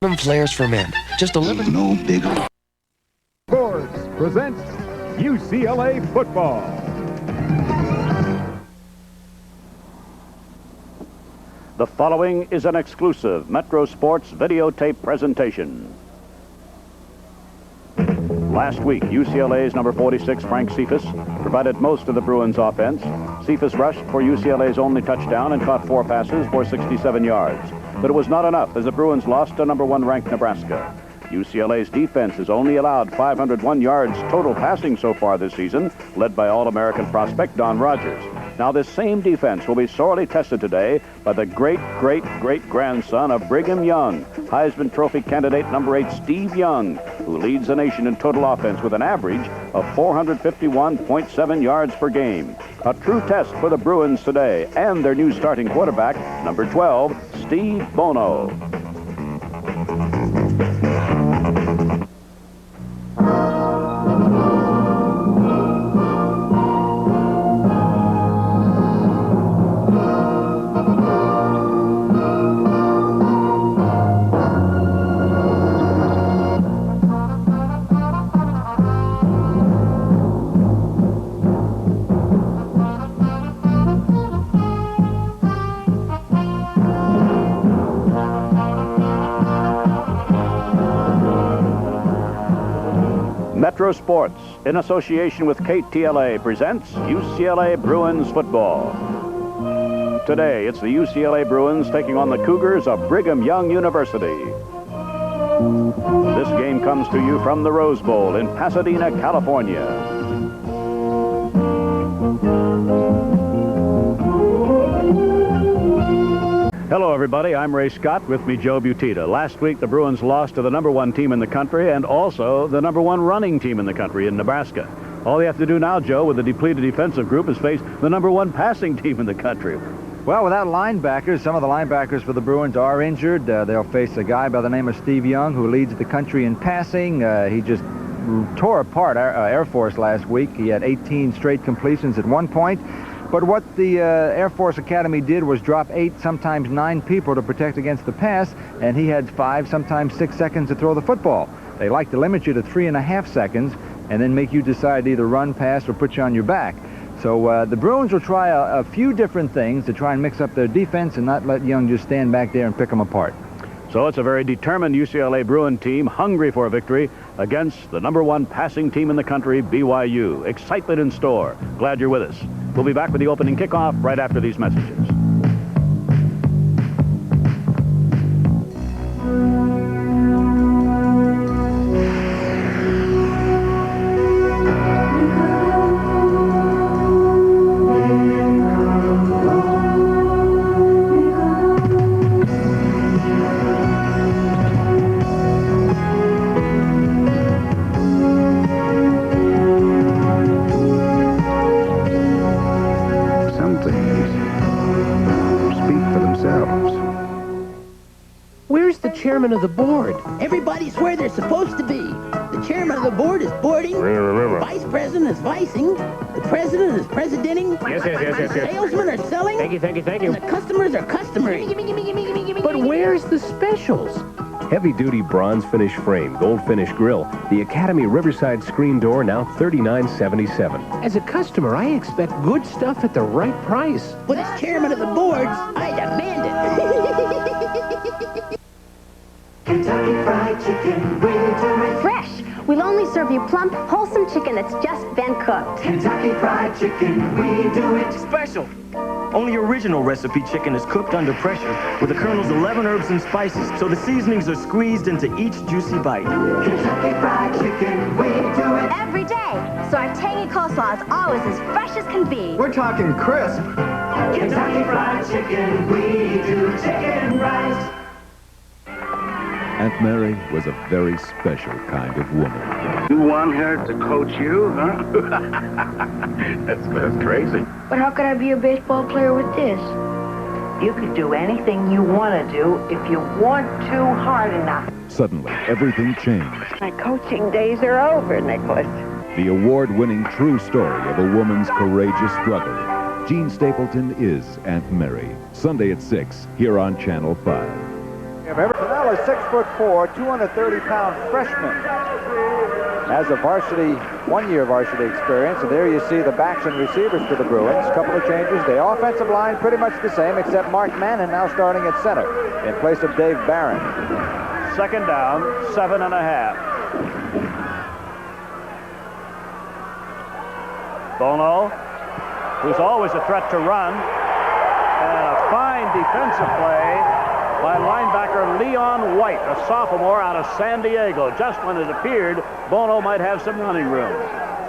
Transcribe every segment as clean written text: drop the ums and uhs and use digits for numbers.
flares for men. Just 11. No bigger. Cougars presents UCLA football. The following is an exclusive Metro Sports videotape presentation. Last week, UCLA's number 46, Frank Cephas, provided most of the Bruins' offense. Cephas rushed for UCLA's only touchdown and caught 4 passes for 67 yards. But it was not enough as the Bruins lost to number 1 ranked Nebraska. UCLA's defense has only allowed 501 yards total passing so far this season, led by All-American prospect Don Rogers. Now, this same defense will be sorely tested today by the great-great-great-grandson of Brigham Young, Heisman Trophy candidate number 8 Steve Young, who leads the nation in total offense with an average of 451.7 yards per game. A true test for the Bruins today and their new starting quarterback, number 12, Steve Bono. Metro Sports, in association with KTLA, presents UCLA Bruins football. Today, it's the UCLA Bruins taking on the Cougars of Brigham Young University. This game comes to you from the Rose Bowl in Pasadena, California. Hello, everybody. I'm Ray Scott. With me, Joe Butita. Last week, the Bruins lost to the number 1 team in the country and also the number 1 running team in the country in Nebraska. All they have to do now, Joe, with the depleted defensive group, is face the number 1 passing team in the country. Well, without linebackers, some of the linebackers for the Bruins are injured. They'll face a guy by the name of Steve Young, who leads the country in passing. He just tore apart our Air Force last week. He had 18 straight completions at one point. But what the Air Force Academy did was drop 8, sometimes 9 people to protect against the pass, and he had 5, sometimes 6 seconds to throw the football. They like to limit you to 3.5 seconds and then make you decide to either run, pass, or put you on your back. So the Bruins will try a few different things to try and mix up their defense and not let Young just stand back there and pick them apart. So it's a very determined UCLA Bruin team, hungry for a victory against the number 1 passing team in the country, BYU. Excitement in store. Glad you're with us. We'll be back with the opening kickoff right after these messages. Chairman of the board. Everybody's where they're supposed to be. The chairman of the board is boarding. Vice president is vicing. The president is presidenting. Yes. Salesmen are selling. Thank you. And the customers are customary. But where's the specials? Heavy-duty bronze finish frame, gold finish grill. The Academy Riverside screen door, now $39.77. As a customer, I expect good stuff at the right price. But as chairman of the board, I demand it. Kentucky Fried Chicken, we do it fresh. We'll only serve you plump, wholesome chicken that's just been cooked. Kentucky Fried Chicken, we do it special. Only original recipe chicken is cooked under pressure with the Colonel's 11 herbs and spices, so the seasonings are squeezed into each juicy bite. Kentucky Fried Chicken, we do it every day, so our tangy coleslaw is always as fresh as can be. We're talking crisp. Kentucky Fried Chicken, we do chicken rice. Aunt Mary was a very special kind of woman. You want her to coach you, huh? that's crazy. But how could I be a baseball player with this? You could do anything you want to do if you want to hard enough. Suddenly, everything changed. My coaching days are over, Nicholas. The award-winning true story of a woman's courageous struggle. Jean Stapleton is Aunt Mary. Sunday at 6, here on Channel 5. is 6'4", 230-pound freshman. Has a varsity, one-year varsity experience, and there you see the backs and receivers for the Bruins. A couple of changes. The offensive line pretty much the same, except Mark Mannon now starting at center in place of Dave Barron. Second down, 7.5. Bono, who's always a threat to run, and a fine defensive play by linebacker Leon White, a sophomore out of San Diego. Just when it appeared Bono might have some running room.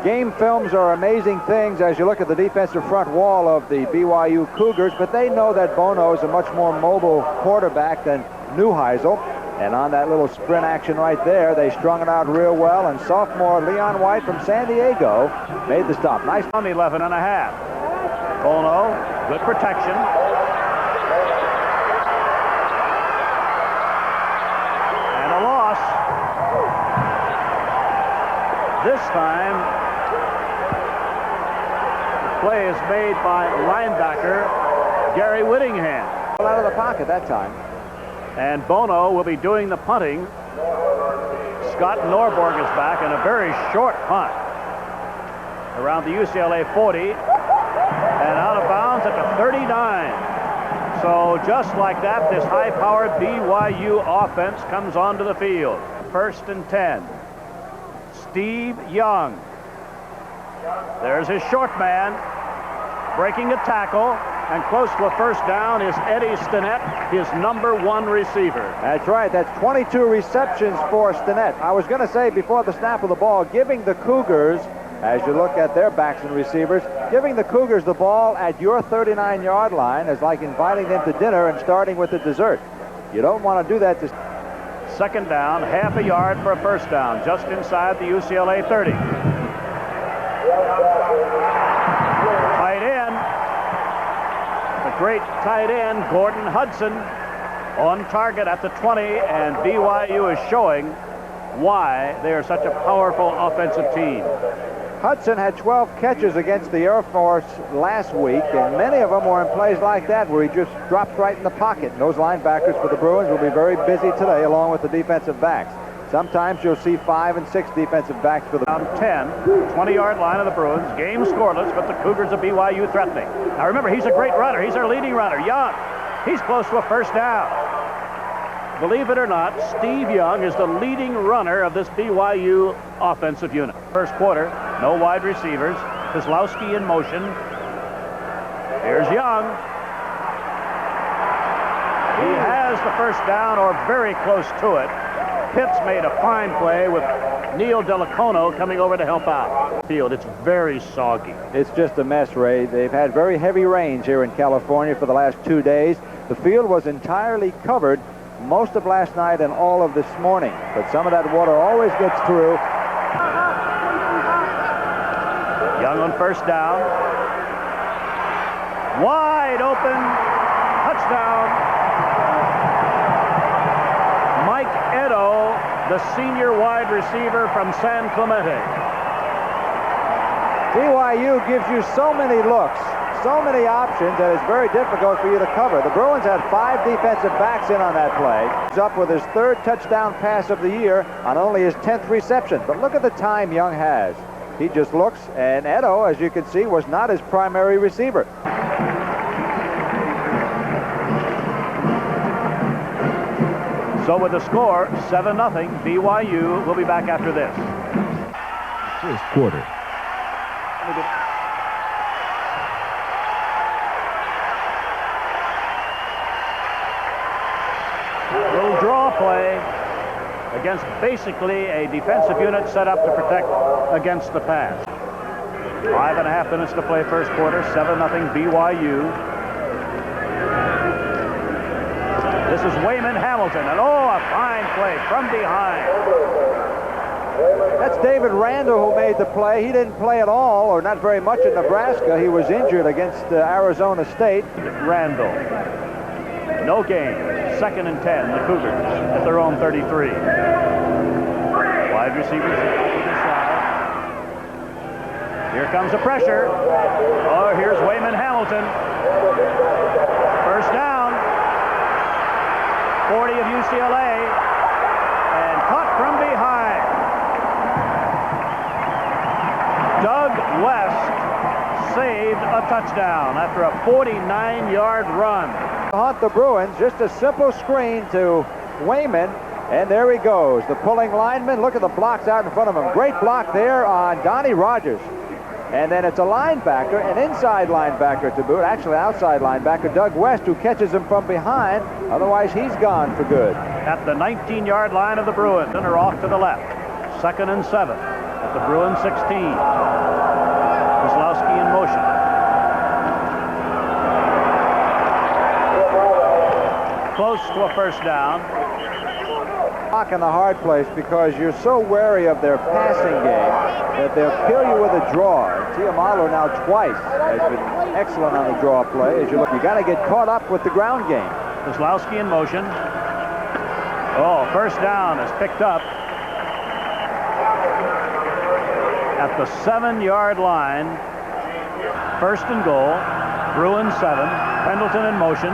Game films are amazing things as you look at the defensive front wall of the BYU Cougars, but they know that Bono is a much more mobile quarterback than Neuheisel. And on that little sprint action right there, they strung it out real well, and sophomore Leon White from San Diego made the stop. Nice on 11.5. Bono, good protection. This time, the play is made by linebacker Gary Whittingham. Out of the pocket that time. And Bono will be doing the punting. Scott Norborg is back in a very short punt. Around the UCLA 40 and out of bounds at the 39. So just like that, this high-powered BYU offense comes onto the field. 1st and 10. Steve Young. There's his short man breaking a tackle, and close to a first down is Eddie Stinnett, his #1 receiver. That's right. That's 22 receptions for Stinnett. I was going to say before the snap of the ball, giving the Cougars, as you look at their backs and receivers, giving the Cougars the ball at your 39-yard line is like inviting them to dinner and starting with the dessert. You don't want to do that to... Second down, half a yard for a first down, just inside the UCLA 30. Tight end, the great tight end, Gordon Hudson, on target at the 20, and BYU is showing why they are such a powerful offensive team. Hudson had 12 catches against the Air Force last week, and many of them were in plays like that where he just dropped right in the pocket. And those linebackers for the Bruins will be very busy today along with the defensive backs. Sometimes you'll see 5 and 6 defensive backs for the... Down 10, 20-yard line of the Bruins. Game scoreless, but the Cougars of BYU threatening. Now remember, he's a great runner. He's their leading runner. Young. He's close to a first down. Believe it or not, Steve Young is the leading runner of this BYU offensive unit. First quarter, no wide receivers. Kozlowski in motion. Here's Young. He has the first down, or very close to it. Pitts made a fine play with Neil Delacono coming over to help out. Field, it's very soggy. It's just a mess, Ray. They've had very heavy rains here in California for the last 2 days. The field was entirely covered most of last night and all of this morning, but some of that water always gets through. Young on first down. Wide open. Touchdown. Mike Edo, the senior wide receiver from San Clemente. BYU gives you so many looks, so many options, that it's very difficult for you to cover. The Bruins had 5 defensive backs in on that play. He's up with his 3rd touchdown pass of the year on only his 10th reception. But look at the time Young has. He just looks, and Edo, as you can see, was not his primary receiver. So with the score, 7-0, BYU will be back after this. First quarter. Little draw play against basically a defensive unit set up to protect against the pass. 5.5 minutes to play first quarter, 7-0 BYU. This is Wayman Hamilton, and oh, a fine play from behind. That's David Randall who made the play. He didn't play at all, or not very much at Nebraska. He was injured against Arizona State. Randall. No game. 2nd and 10, the Cougars at their own 33. Wide receivers either side. Here comes the pressure. Oh, here's Wayman Hamilton. First down. 40 of UCLA. a touchdown after a 49-yard run. Haunt the Bruins, just a simple screen to Wayman, and there he goes. The pulling lineman, look at the blocks out in front of him. Great block there on Donnie Rogers. And then it's a linebacker, an inside linebacker to boot, actually outside linebacker, Doug West, who catches him from behind. Otherwise, he's gone for good. At the 19-yard line of the Bruins, and are off to the left. 2nd and 7 at the Bruins 16. Kozlowski in motion. Close to a first down. In the hard place because you're so wary of their passing game that they'll kill you with a draw. Tiamalo now twice has been excellent on the draw play. As you look, you got to get caught up with the ground game. Kozlowski in motion. Oh, first down is picked up at the 7-yard line. 1st and goal. Bruins 7. Pendleton in motion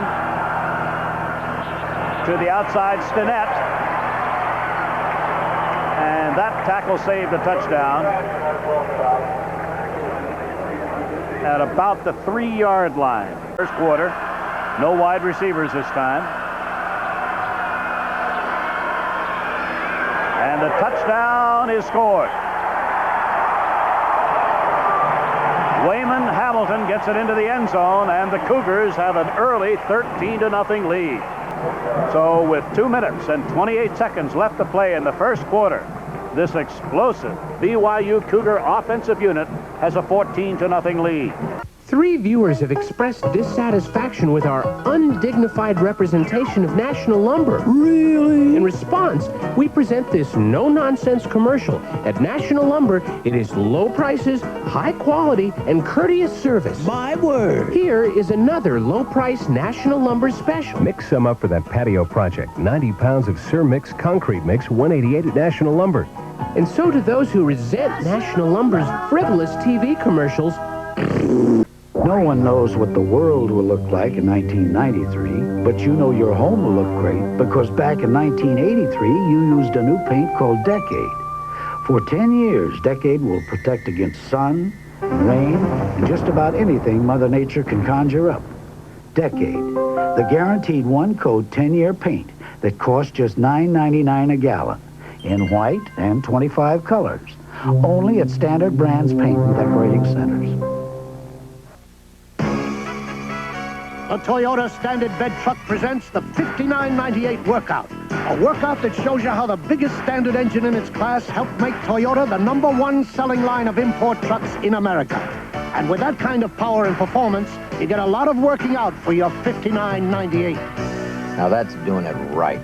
to the outside. Stinnett. And that tackle saved a touchdown at about the 3-yard line. First quarter, no wide receivers this time. And the touchdown is scored. Wayman Hamilton gets it into the end zone, and the Cougars have an early 13-0 lead. So with 2 minutes and 28 seconds left to play in the first quarter, this explosive BYU Cougar offensive unit has a 14-0 lead. 3 viewers have expressed dissatisfaction with our undignified representation of National Lumber. Really? In response, we present this no-nonsense commercial. At National Lumber, it is low prices, high quality, and courteous service. My word. Here is another low-price National Lumber special. Mix some up for that patio project. 90 pounds of Sir Mix concrete mix, $188 at National Lumber. And so to those who resent National Lumber's frivolous TV commercials, no one knows what the world will look like in 1993, but you know your home will look great because back in 1983, you used a new paint called Decade. For 10 years, Decade will protect against sun, rain, and just about anything Mother Nature can conjure up. Decade, the guaranteed one-coat 10-year paint that costs just $9.99 a gallon in white and 25 colors, only at Standard Brands Paint and Decorating Centers. The Toyota Standard Bed Truck presents the 5998 workout. A workout that shows you how the biggest Standard engine in its class helped make Toyota the #1 selling line of import trucks in America. And with that kind of power and performance, you get a lot of working out for your 5998. Now that's doing it right.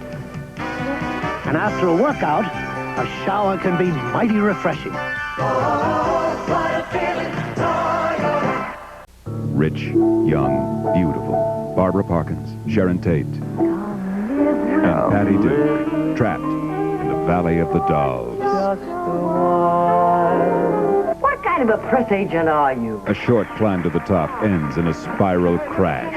And after a workout, a shower can be mighty refreshing. Rich, young, beautiful. Barbara Parkins, Sharon Tate, and Patty Duke, trapped in the Valley of the Dolls. What kind of a press agent are you? A short climb to the top ends in a spiral crash.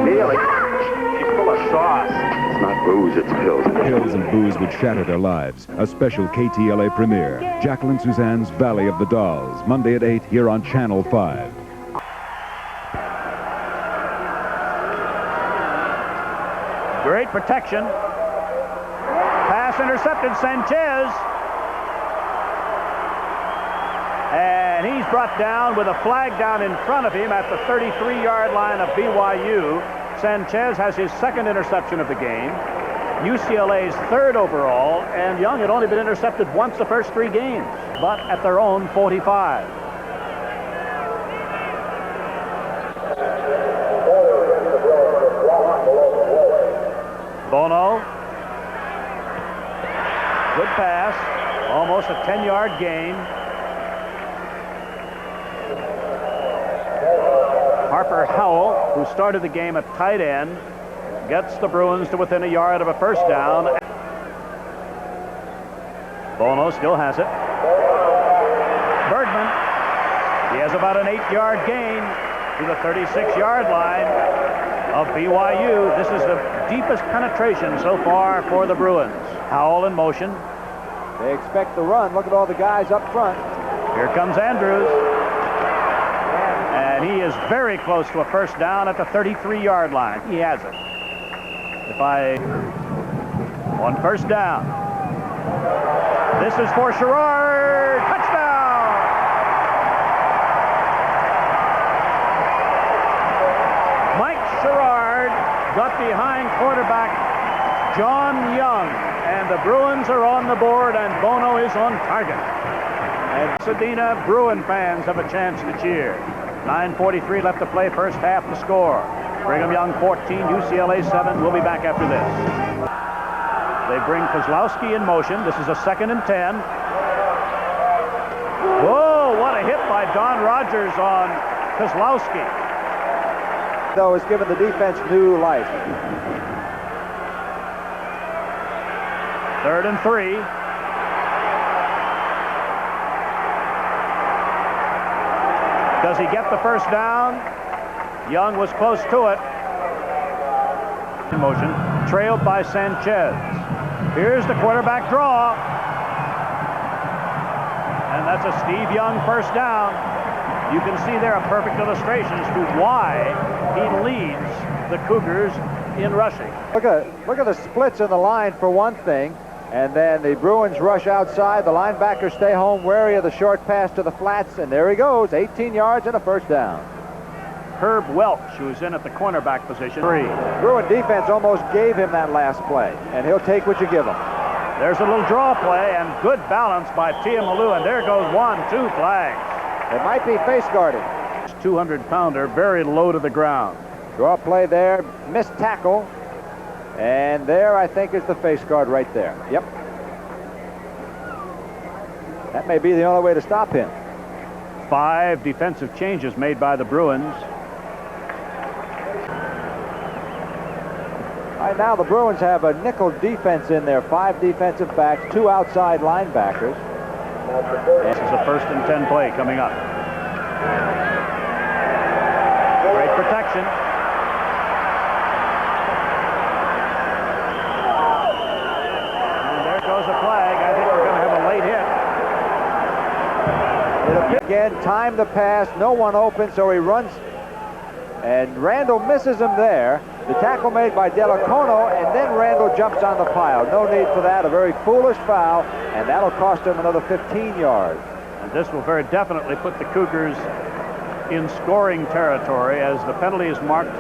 Nearly. She's full of sauce. It's not booze, it's pills. Pills and booze would shatter their lives. A special KTLA premiere. Jacqueline Suzanne's Valley of the Dolls. Monday at 8 here on Channel 5. Great protection. Pass intercepted. Sanchez. And he's brought down with a flag down in front of him at the 33-yard line of BYU. Sanchez has his 2nd interception of the game. UCLA's 3rd overall, and Young had only been intercepted once the first 3 games, but at their own 45. Bono. Good pass. Almost a 10-yard gain. Harper Howell, who started the game at tight end, gets the Bruins to within a yard of a first down. Bono still has it. Bergman. He has about an 8-yard gain to the 36-yard line of BYU. This is the deepest penetration so far for the Bruins. Howell in motion. They expect the run. Look at all the guys up front. Here comes Andrews. And he is very close to a first down at the 33-yard line. He has it. On first down. This is for Sherrard. Touchdown! Mike Sherrard got behind quarterback John Young, and the Bruins are on the board, and Bono is on target. And Pasadena Bruin fans have a chance to cheer. 9:43 left to play, first half to score. Brigham Young 14, UCLA 7. We'll be back after this. They bring Kozlowski in motion. This is a 2nd and 10. Whoa, what a hit by Don Rogers on Kozlowski. Though has given the defense new life. 3rd and 3. Does he get the first down? Young was close to it. In motion, trailed by Sanchez. Here's the quarterback draw. And that's a Steve Young first down. You can see there a perfect illustration as to why he leads the Cougars in rushing. Look at the splits in the line for one thing. And then the Bruins rush outside. The linebackers stay home wary of the short pass to the flats. And there he goes, 18 yards and a first down. Herb Welch, who's in at the cornerback position. 3. Bruin defense almost gave him that last play, and he'll take what you give him. There's a little draw play and good balance by Tiamalu, and there goes 1-2 flags. It might be face guarding. 200-pounder, very low to the ground. Draw play there, missed tackle, and there I think is the face guard right there. Yep. That may be the only way to stop him. 5 defensive changes made by the Bruins. Right now the Bruins have a nickel defense in there, 5 defensive backs, 2 outside linebackers. This is a 1st and 10 play coming up. Great protection. And there goes a flag. I think we're going to have a late hit. Again, time the pass, no one open, so he runs, and Randall misses him there. The tackle made by Delacono, and then Randall jumps on the pile. No need for that, a very foolish foul, and that'll cost him another 15 yards. And this will very definitely put the Cougars in scoring territory as the penalty is marked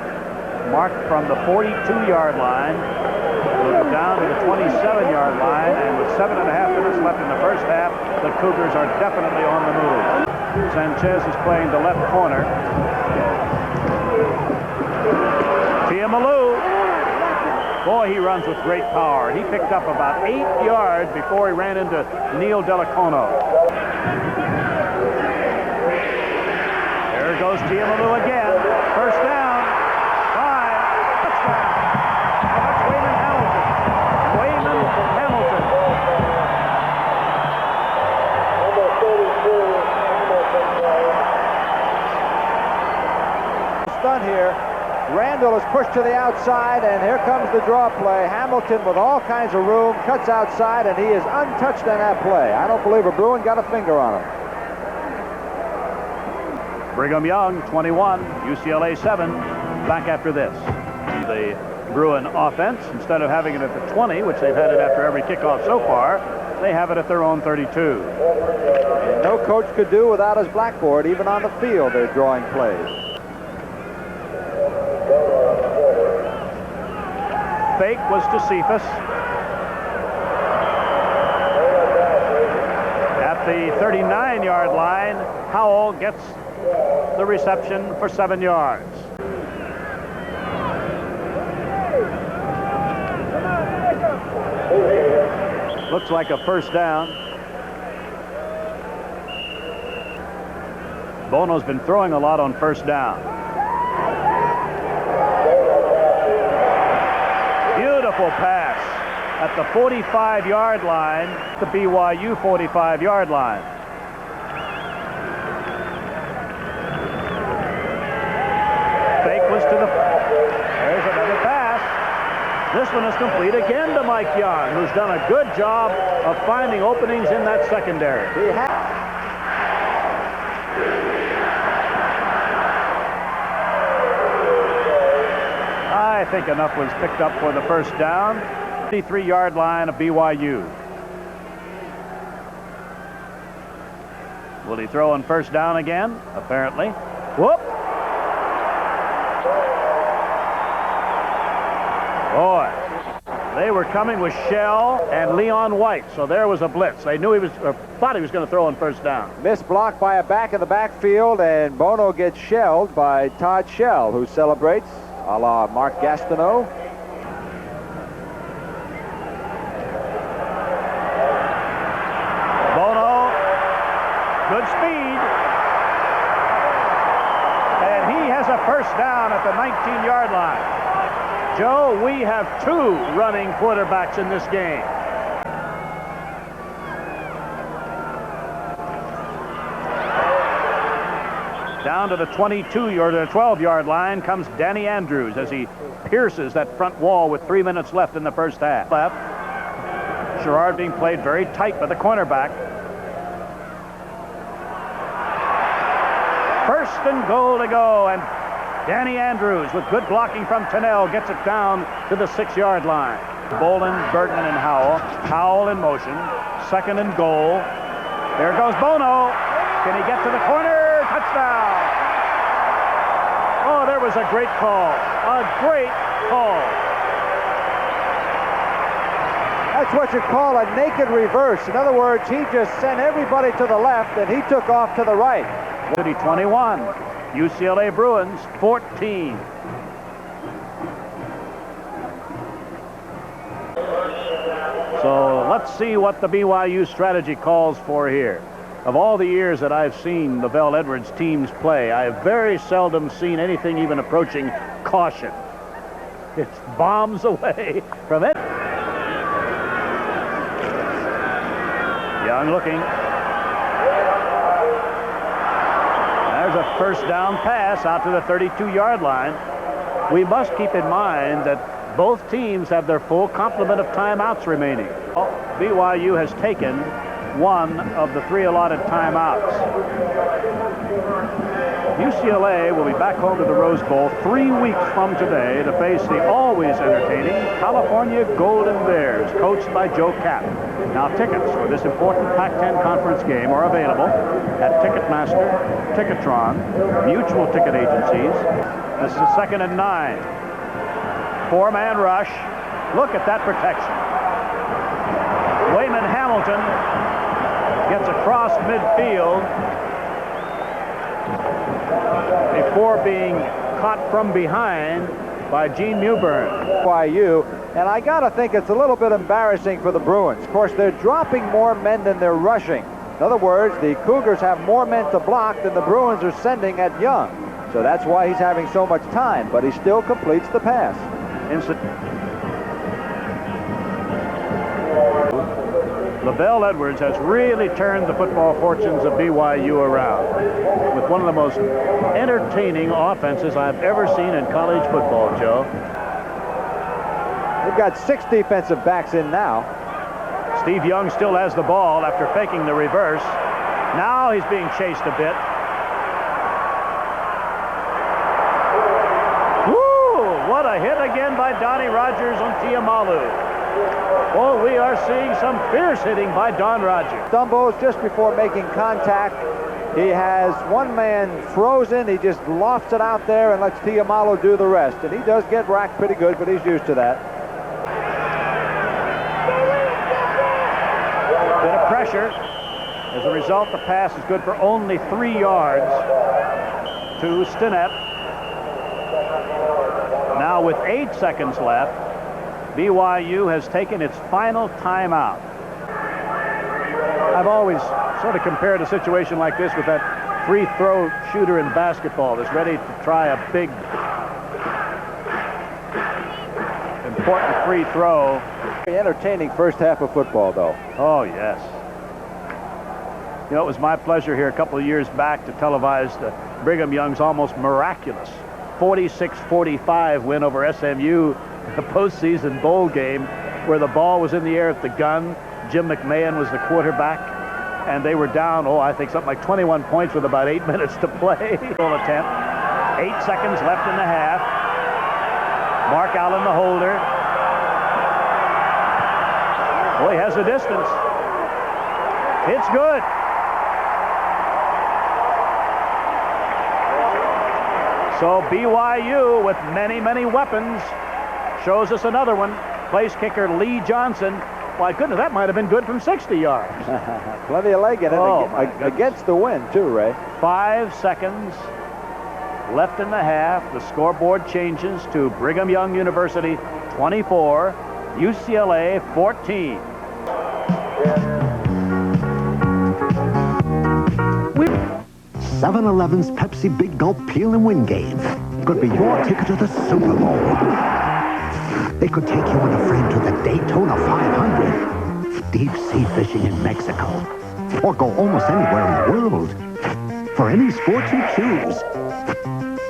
from the 42-yard line. We'll go down to the 27-yard line, and with 7.5 minutes left in the first half, the Cougars are definitely on the move. Sanchez is playing the left corner. Tiamalu. Boy, he runs with great power. He picked up about 8 yards before he ran into Neil Delacono. There goes Tiamalu again. First down. 5. Touchdown. Oh, that's Wayman Hamilton. Wayman Hamilton. Stunt here. Randall is pushed to the outside, and here comes the draw play. Hamilton with all kinds of room, cuts outside, and he is untouched on that play. I don't believe a Bruin got a finger on him. Brigham Young, 21, UCLA 7. Back after this. The Bruin offense, instead of having it at the 20, which they've had it after every kickoff so far, they have it at their own 32. And no coach could do without his blackboard. Even on the field, they're drawing plays. Fake was to Cephas. At the 39-yard line, Howell gets the reception for 7 yards. Looks like a first down. Bono's been throwing a lot on first down. Beautiful pass at the 45-yard line, the BYU 45-yard line. Fake was to the... There's another pass. This one is complete again to Mike Young, who's done a good job of finding openings in that secondary. I think enough was picked up for the first down. 53-yard line of BYU. Will he throw on first down again? Apparently. Whoop! Boy, they were coming with Shell and Leon White, so there was a blitz. They knew he was, or thought he was going to throw on first down. Missed block by a back in the backfield, and Bono gets shelled by Todd Shell, who celebrates a la Mark Gastineau. Bono, good speed. And he has a first down at the 19-yard line. Joe, we have 2 running quarterbacks in this game. Down to the 22 or the 12-yard line comes Danny Andrews as he pierces that front wall with 3 minutes left in the first half. Left. Sherrard being played very tight by the cornerback. First and goal to go, and Danny Andrews, with good blocking from Tennell, gets it down to the 6-yard line. Bolin, Bergman, and Howell. Howell in motion. Second and goal. There goes Bono. Can he get to the corner? Touchdown! Oh, there was a great call. A great call. That's what you call a naked reverse. In other words, he just sent everybody to the left, and he took off to the right. 21. UCLA Bruins 14. So let's see what the BYU strategy calls for here. Of all the years that I've seen the Bell Edwards teams play, I have very seldom seen anything even approaching caution. It's bombs away from it. Young looking. There's a first down pass out to the 32-yard line. We must keep in mind that both teams have their full complement of timeouts remaining. BYU has taken 1 of the 3 allotted timeouts. UCLA will be back home to the Rose Bowl 3 weeks from today to face the always entertaining California Golden Bears, coached by Joe Kapp. Now, tickets for this important Pac-10 conference game are available at Ticketmaster, Ticketron, mutual ticket agencies. This is 2nd and 9. 4-man rush. Look at that protection. Wayman Hamilton gets across midfield before being caught from behind by Gene Mewburn. BYU, and I gotta think it's a little bit embarrassing for the Bruins. Of course, they're dropping more men than they're rushing. In other words, the Cougars have more men to block than the Bruins are sending at Young. So that's why he's having so much time, but he still completes the pass. LaBelle Edwards has really turned the football fortunes of BYU around with one of the most entertaining offenses I've ever seen in college football, Joe. They've got 6 defensive backs in now. Steve Young still has the ball after faking the reverse. Now he's being chased a bit. Woo! What a hit again by Donnie Rogers on Tiamalu. Oh, we are seeing some fierce hitting by Don Rogers. Stumbles just before making contact. He has one man frozen. He just lofts it out there and lets Tiamalu do the rest. And he does get racked pretty good, but he's used to that. Bit of pressure. As a result, the pass is good for only 3 yards to Stinnett. Now with 8 seconds left, BYU has taken its final timeout. I've always sort of compared a situation like this with that free throw shooter in basketball that's ready to try a big, important free throw. Very entertaining first half of football, though. Oh, yes. You know, it was my pleasure here a couple of years back to televise Brigham Young's almost miraculous 46-45 win over SMU, the postseason bowl game, where the ball was in the air at the gun. Jim McMahon was the quarterback, and they were down, I think something like 21 points with about 8 minutes to play. Goal attempt. 8 seconds left in the half. Mark Allen, the holder. Oh, he has the distance. It's good. So BYU, with many, many weapons, shows us another one. Place kicker Lee Johnson. My goodness, that might have been good from 60 yards. Plenty of leg in it against the wind, too, Ray. 5 seconds left in the half. The scoreboard changes to Brigham Young University 24, UCLA 14. 7-Eleven's Pepsi Big Gulp Peel and Win game could be your ticket to the Super Bowl. It could take you and a friend to the Daytona 500, deep sea fishing in Mexico, or go almost anywhere in the world. For any sport you choose,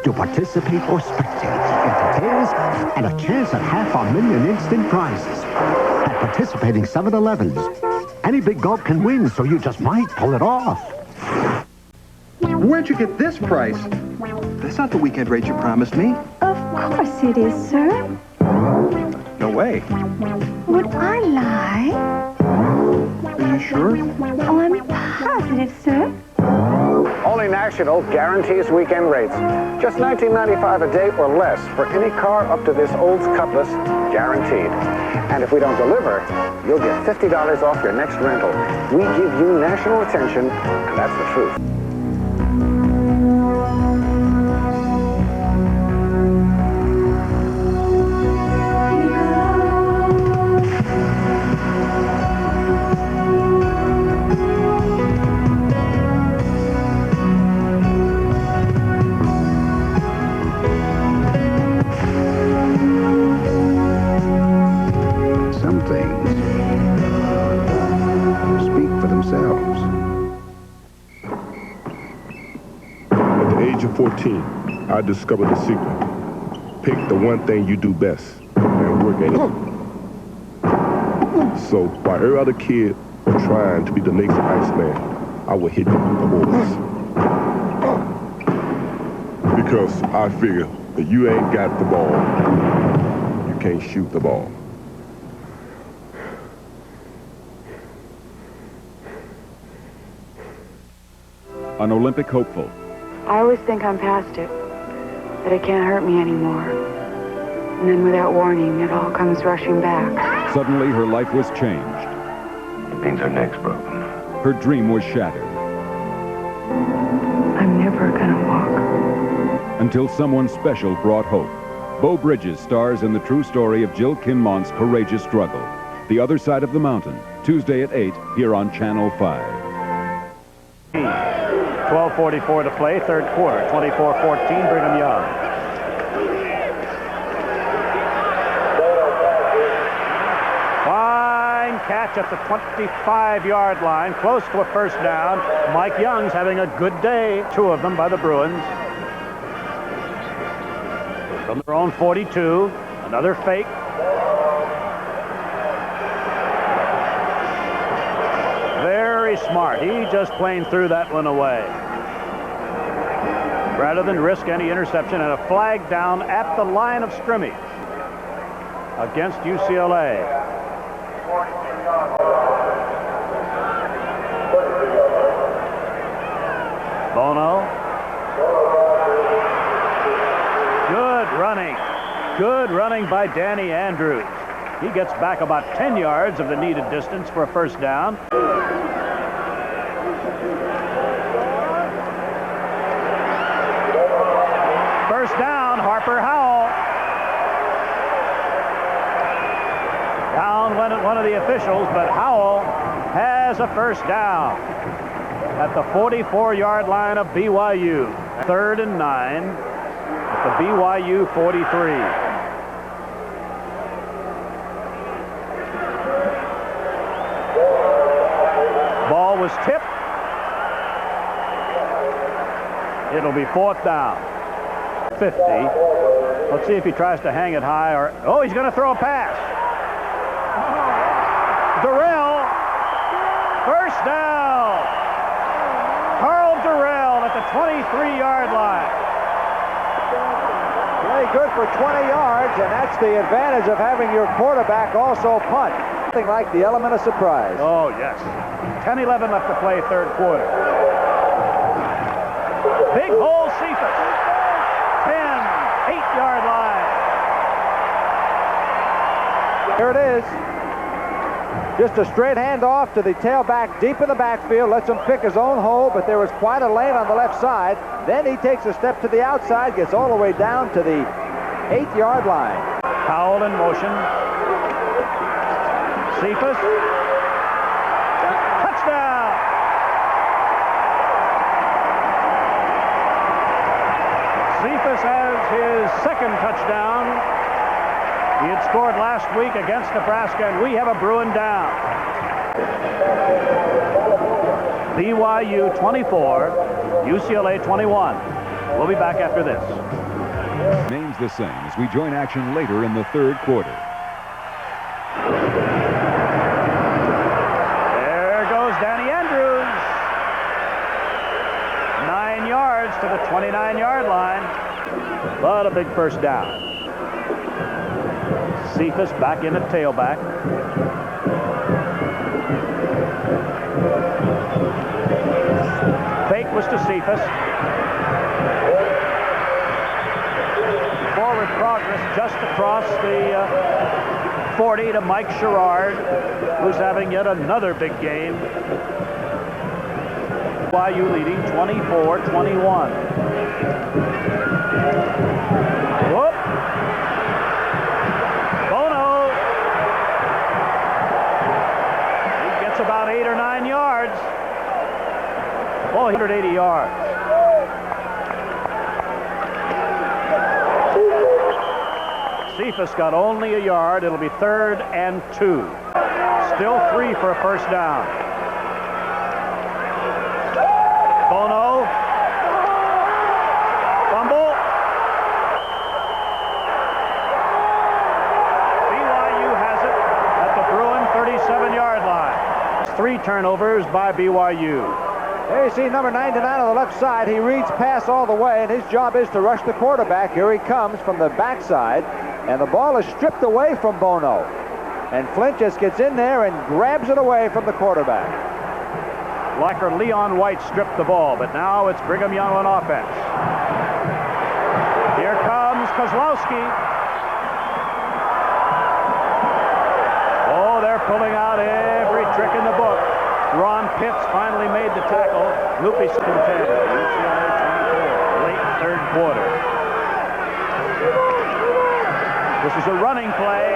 to participate or spectate in details and a chance at $500,000 instant prizes at participating 7-Elevens. Any Big Gulp can win, so you just might pull it off. Where'd you get this price? That's not the weekend rate you promised me. Of course it is, sir. No way. Would I lie? Are you sure? Oh, I'm positive, sir. Only National guarantees weekend rates. Just $19.95 a day or less for any car up to this Olds Cutlass, guaranteed. And if we don't deliver, you'll get $50 off your next rental. We give you national attention, and that's the truth. Some things speak for themselves. At the age of 14, I discovered the secret. Pick the one thing you do best and work at it. So while every other kid was trying to be the next Iceman, I would hit the boys. Because I figure that you ain't got the ball, you can't shoot the ball. An Olympic hopeful. I always think I'm past it, that it can't hurt me anymore. And then without warning, it all comes rushing back. Suddenly, her life was changed. It means her neck's broken. Her dream was shattered. I'm never gonna walk. Until someone special brought hope. Beau Bridges stars in the true story of Jill Kinmont's courageous struggle. The Other Side of the Mountain, Tuesday at 8, here on Channel 5. 12:44 to play, third quarter, 24-14, Brigham Young. Fine catch at the 25-yard line, close to a first down. Mike Young's having a good day, 2 of them by the Bruins. From their own 42, another fake. Very smart. He just planed through that one away. Rather than risk any interception, and a flag down at the line of scrimmage against UCLA. Bono. Good running. Good running by Danny Andrews. He gets back about 10 yards of the needed distance for a first down. First down, Harper Howell. Down went one of the officials, but Howell has a first down at the 44-yard line of BYU. 3rd and 9 at the BYU 43. Ball was tipped. It'll be 4th down. 50. Let's see if he tries to hang it high or... Oh, he's going to throw a pass. Durrell. First down. Carl Durrell at the 23-yard line. Play good for 20 yards, and that's the advantage of having your quarterback also punt. Something like the element of surprise. Oh, yes. 10-11 left to play, third quarter. Big hole, Cephas. 10, 8-yard line. Here it is. Just a straight handoff to the tailback deep in the backfield. Lets him pick his own hole, but there was quite a lane on the left side. Then he takes a step to the outside, gets all the way down to the 8-yard line. Powell in motion. Cephas. Touchdown! Cephas has his second touchdown. He had scored last week against Nebraska, and we have a Bruin down. BYU 24, UCLA 21. We'll be back after this. Remains the same as we join action later in the third quarter. There goes Danny Andrews. 9 yards to the 29-yard line. But a big first down. Cephas back in at tailback. Fake was to Cephas. Forward progress just across the 40 to Mike Sherrard, who's having yet another big game. BYU leading 24-21. Whoop! About 8 or 9 yards. Oh, 180 yards. Cephas got only a yard. It'll be 3rd and 2. Still 3 for a first down. Bono. Fumble. BYU has it at the Bruin 37-yard line. 3 turnovers by BYU. There you see number 99 on the left side. He reads pass all the way, and his job is to rush the quarterback. Here he comes from the backside, and the ball is stripped away from Bono. And Flint just gets in there and grabs it away from the quarterback. Liker Leon White stripped the ball, but now it's Brigham Young on offense. Here comes Kozlowski. Oh, they're pulling out every trick in the book. Ron Pitts finally made the tackle. Loopy contended. UCLA 24, late third quarter. This is a running play.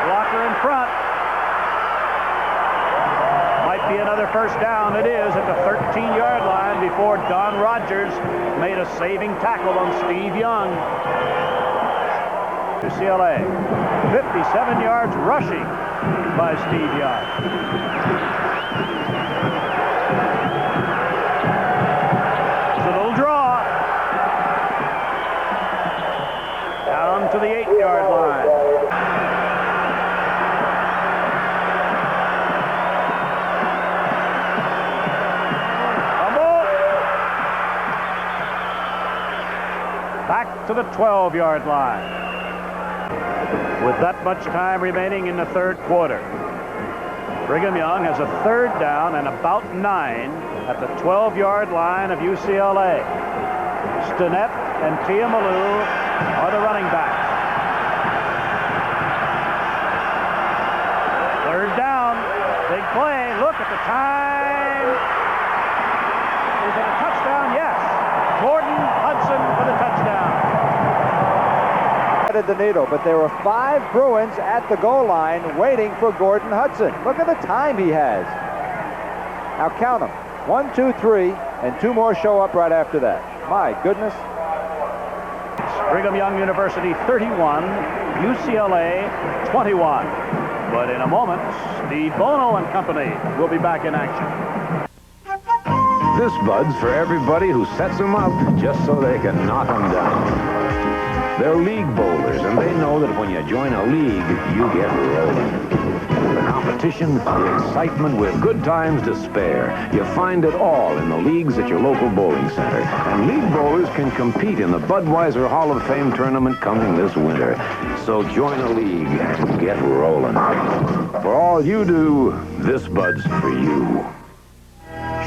Blocker in front. Might be another first down. It is at the 13-yard line before Don Rogers made a saving tackle on Steve Young. UCLA, 57 yards rushing by Steve Young. It's a little draw. Down to the 8-yard line. Fumble. Back to the 12-yard line. With that much time remaining in the third quarter, Brigham Young has a 3rd down and about 9 at the 12-yard line of UCLA. Stinnett and Tiamalu are the running backs. 3rd down, big play. Look at the time. Is it a touchdown? Yes. Gordon Hudson for the touchdown. The needle, but there were 5 Bruins at the goal line waiting for Gordon Hudson. Look at the time he has. Now count them. 1, 2, 3, and 2 more show up right after that. My goodness. Brigham Young University 31, UCLA 21. But in a moment, Steve Bono and company will be back in action. This Bud's for everybody who sets them up just so they can knock them down. They're league bowlers, and they know that when you join a league, you get rolling. The competition, the excitement with good times to spare. You find it all in the leagues at your local bowling center. And league bowlers can compete in the Budweiser Hall of Fame tournament coming this winter. So join a league and get rolling. For all you do, this Bud's for you.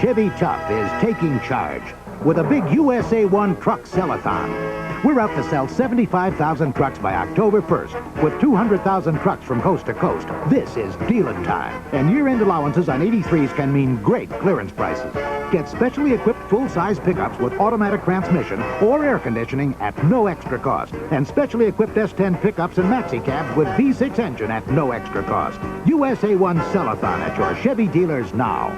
Chevy Tough is taking charge with a big USA 1 truck sell-a-thon. We're out to sell 75,000 trucks by October 1st, with 200,000 trucks from coast to coast. This is dealing time, and year-end allowances on 83s can mean great clearance prices. Get specially equipped full-size pickups with automatic transmission or air conditioning at no extra cost, and specially equipped S10 pickups and maxi cabs with V6 engine at no extra cost. USA 1 sell-a-thon at your Chevy dealers now.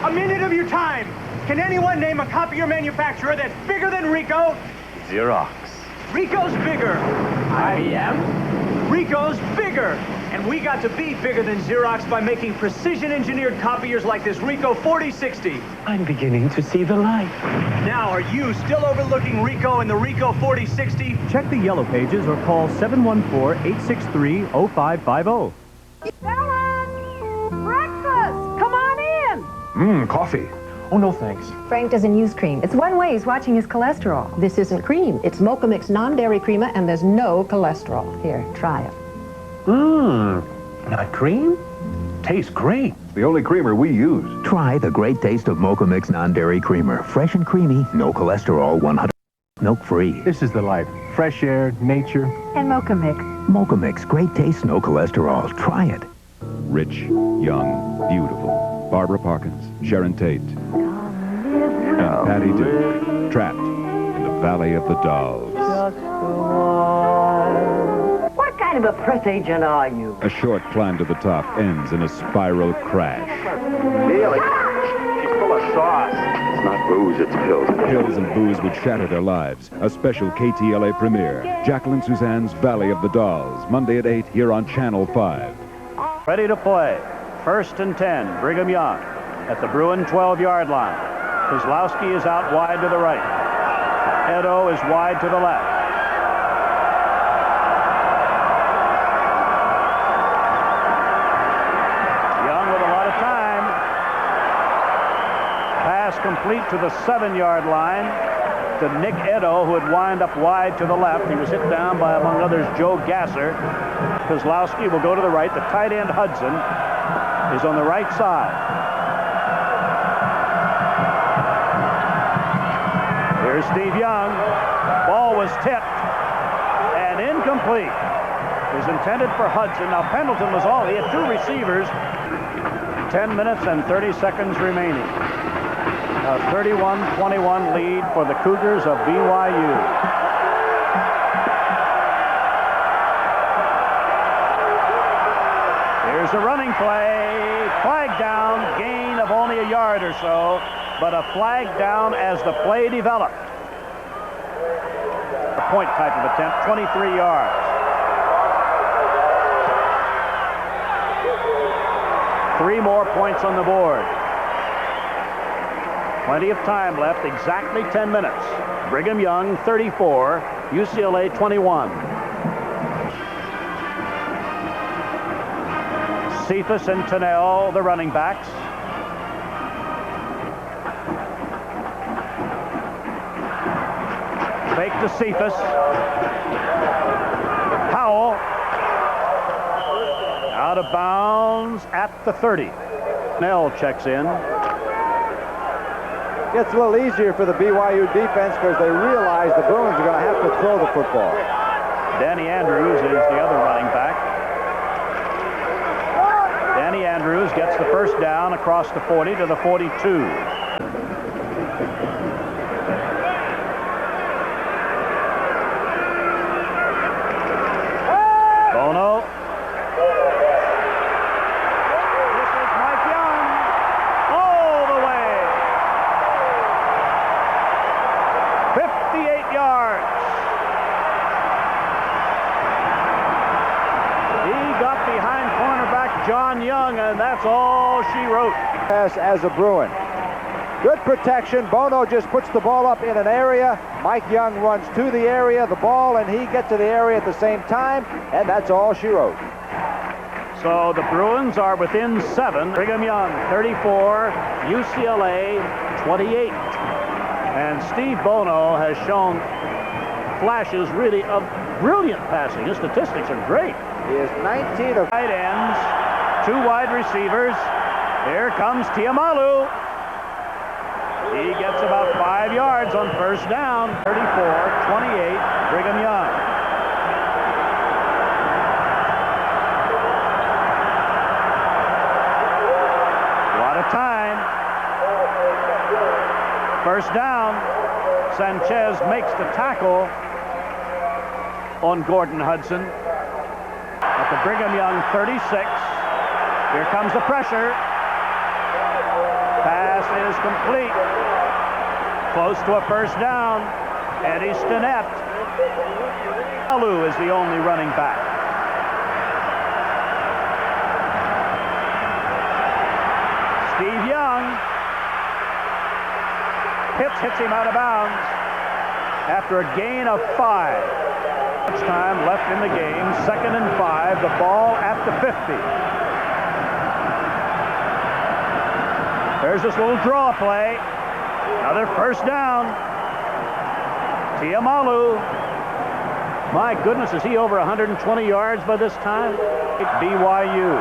A minute of your time. Can anyone name a copier manufacturer that's bigger than Ricoh? Xerox. Ricoh's bigger. IBM? Ricoh's bigger. And we got to be bigger than Xerox by making precision-engineered copiers like this Ricoh 4060. I'm beginning to see the light. Now, are you still overlooking Ricoh and the Ricoh 4060? Check the yellow pages or call 714-863-0550. Breakfast! Come on in! Coffee. Oh, no thanks. Frank doesn't use cream. It's one way he's watching his cholesterol. This isn't cream. It's Mocha Mix non-dairy creamer, and there's no cholesterol. Here, try it. Not cream? Tastes great. The only creamer we use. Try the great taste of Mocha Mix non-dairy creamer. Fresh and creamy, no cholesterol, 100% milk-free. This is the life. Fresh air, nature. And Mocha Mix. Mocha Mix, great taste, no cholesterol. Try it. Rich, young, beautiful. Barbara Parkins, Sharon Tate, and Patty Duke, trapped in the Valley of the Dolls. What kind of a press agent are you? A short climb to the top ends in a spiral crash. Nearly. She's full of sauce. It's not booze, it's pills. Pills and booze would shatter their lives. A special KTLA premiere. Jacqueline Suzanne's Valley of the Dolls. Monday at 8 here on Channel 5. Ready to play. 1st and 10, Brigham Young at the Bruin 12-yard line. Kozlowski is out wide to the right. Edo is wide to the left. Young with a lot of time. Pass complete to the 7-yard line to Nick Edo, who would wind up wide to the left. He was hit down by, among others, Joe Gasser. Kozlowski will go to the right. The tight end, Hudson, is on the right side. Here's Steve Young. Ball was tipped and incomplete. It was intended for Hudson. Now Pendleton was all. He had 2 receivers. 10 minutes and 30 seconds remaining. A 31-21 lead for the Cougars of BYU. Here's a running play. Flag down, gain of only a yard or so, but a flag down as the play developed. A point type of attempt, 23 yards. Three more points on the board. Plenty of time left, exactly 10 minutes. Brigham Young, 34, UCLA, 21. Cephas and Tennell, the running backs. Fake to Cephas. Powell. Out of bounds at the 30. Tennell checks in. Gets a little easier for the BYU defense because they realize the Bruins are going to have to throw the football. Danny Andrews is the other running back. Danny Andrews gets the first down across the 40 to the 42. Bono. This is Mike Young. All the way. 58 yards. He got behind cornerback John Young, and that's all she wrote. Pass as a Bruin. Good protection. Bono just puts the ball up in an area. Mike Young runs to the area, the ball, and he gets to the area at the same time, and that's all she wrote. So the Bruins are within 7. Brigham Young, 34. UCLA, 28. And Steve Bono has shown flashes really of brilliant passing. His statistics are great. He is 19 of tight ends, 2 wide receivers. Here comes Tiamalu. He gets about 5 yards on first down. 34-28, Brigham Young. A lot of time. First down. Sanchez makes the tackle on Gordon Hudson at the Brigham Young 36. Here comes the pressure. Pass is complete. Close to a first down. Eddie Stinnett. Alu is the only running back. Steve Young. Pitts hits him out of bounds after a gain of 5. Much time left in the game. 2nd and 5. The ball at the 50. There's this little draw play. Another first down. Tiamalu. My goodness, is he over 120 yards by this time? BYU.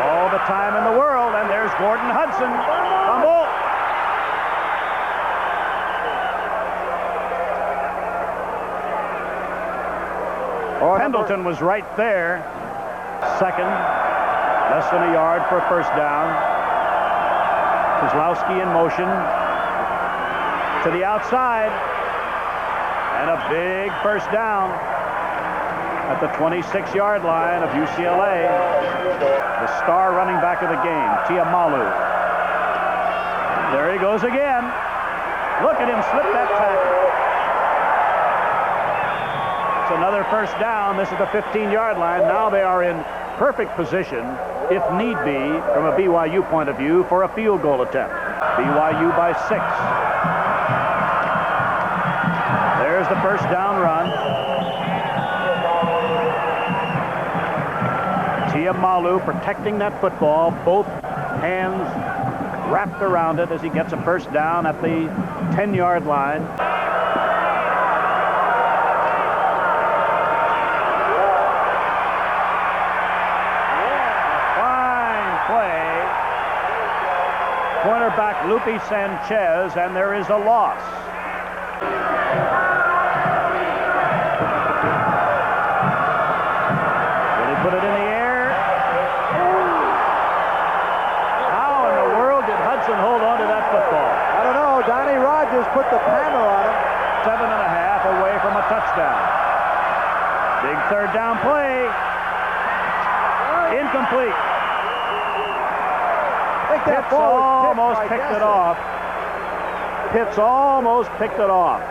All the time in the world, and there's Gordon Hudson. Fumble. Pendleton was right there. 2nd, less than a yard for a first down. Kozlowski in motion to the outside, and a big first down at the 26-yard line of UCLA. The star running back of the game, Tiamalu. There he goes again. Look at him slip that tackle. It's another first down. This is the 15-yard line. Now they are in perfect position, if need be, from a BYU point of view, for a field goal attempt. BYU by 6. There's the first down run. Tiamalu protecting that football, both hands wrapped around it as he gets a first down at the 10-yard line. Cornerback Lupe Sanchez, and there is a loss. Will he put it in the air? How in the world did Hudson hold on to that football? I don't know. Donnie Rogers put the hammer on him. 7.5 away from a touchdown. Big third down play. Incomplete. Pitts almost picked it off. Pitts almost picked it off.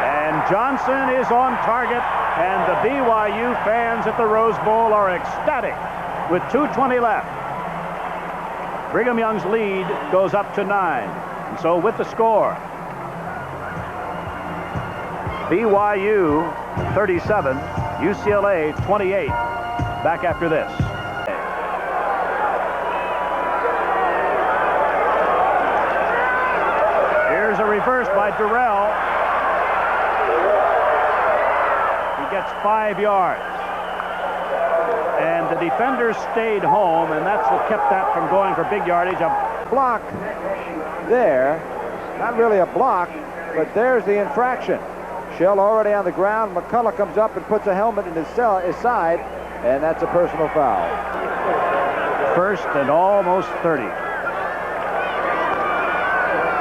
And Johnson is on target, and the BYU fans at the Rose Bowl are ecstatic with 2:20 left. Brigham Young's lead goes up to 9. And so with the score, BYU 37, UCLA 28. Back after this. Here's a reverse by Durrell. He gets 5 yards. And the defenders stayed home, and that's what kept that from going for big yardage. A block there. Not really a block, but there's the infraction. Shell already on the ground. McCullough comes up and puts a helmet in his side, and that's a personal foul. First and almost 30.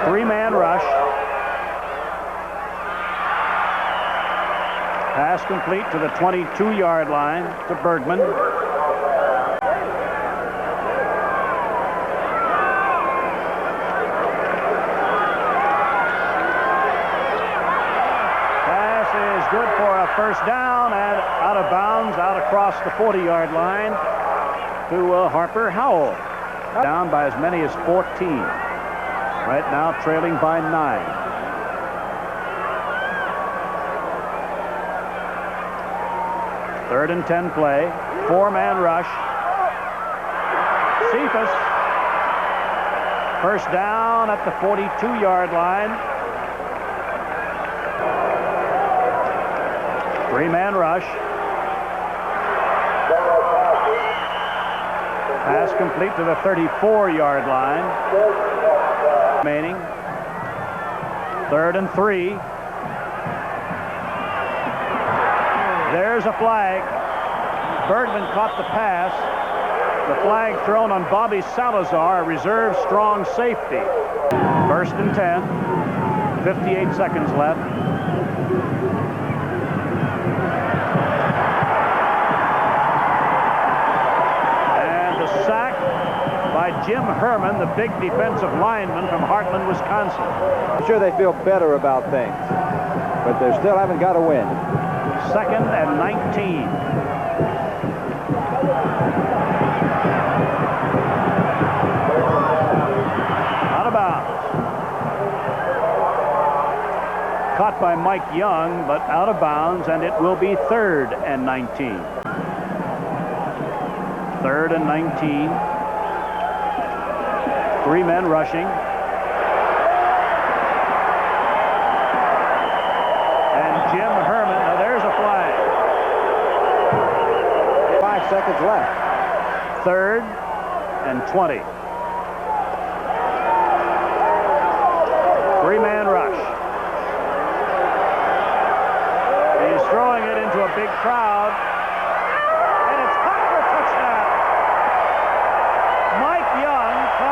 3-man rush. Pass complete to the 22-yard line to Bergman. first down and out of bounds, out across the 40-yard line to Harper Howell. Down by as many as 14. Right now trailing by 9. Third and 10 play. 4-man rush. Cephas. First down at the 42-yard line. 3-man rush. Pass complete to the 34-yard line. Remaining. 3rd and 3. There's a flag. Bergman caught the pass. The flag thrown on Bobby Salazar, a reserve strong safety. 1st and 10. 58 seconds left. Sack by Jim Herman, the big defensive lineman from Heartland, Wisconsin. I'm sure they feel better about things, but they still haven't got a win. 2nd and 19. Out of bounds. Caught by Mike Young, but out of bounds, and it will be 3rd and 19. 3rd and 19. 3 men rushing. And Jim Herman, now there's a flag. 5 seconds left. 3rd and 20. 3-man rush. He's throwing it into a big crowd.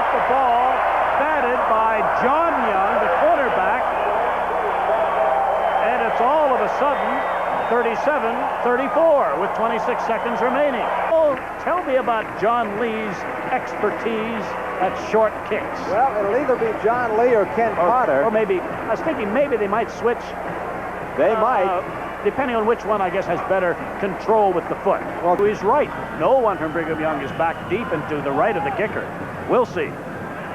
The ball batted by John Young, the cornerback, and it's all of a sudden 37-34 with 26 seconds remaining. Oh, tell me about John Lee's expertise at short kicks. Well, it'll either be John Lee or Ken Potter. Or maybe, I was thinking maybe they might switch. They might. Depending on which one, I guess, has better control with the foot. Well, he's right. No one from Brigham Young is back deep into the right of the kicker. We'll see.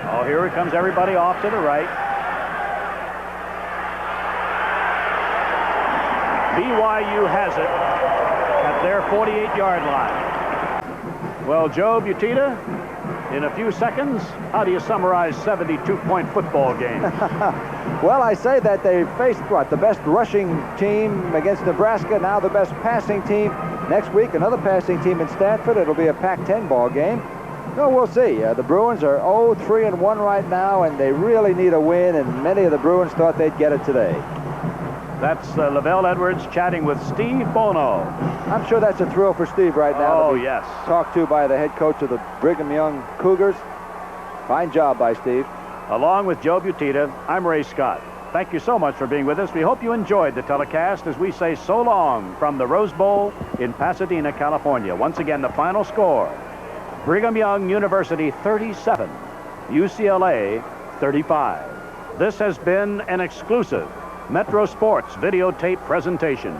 Oh, here it comes, everybody off to the right. BYU has it at their 48-yard line. Well, Joe Butita, in a few seconds, how do you summarize 72-point football game? Well, I say that they faced, what, the best rushing team against Nebraska, now the best passing team. Next week, another passing team in Stanford. It'll be a Pac-10 ball game. No, we'll see. The Bruins are 0-3-1 right now, and they really need a win, and many of the Bruins thought they'd get it today. That's Lavelle Edwards chatting with Steve Bono. I'm sure that's a thrill for Steve right now. Oh, yes. Talked to by the head coach of the Brigham Young Cougars. Fine job by Steve. Along with Joe Butita, I'm Ray Scott. Thank you so much for being with us. We hope you enjoyed the telecast as we say so long from the Rose Bowl in Pasadena, California. Once again, the final score. Brigham Young University 37, UCLA 35. This has been an exclusive Metro Sports videotape presentation.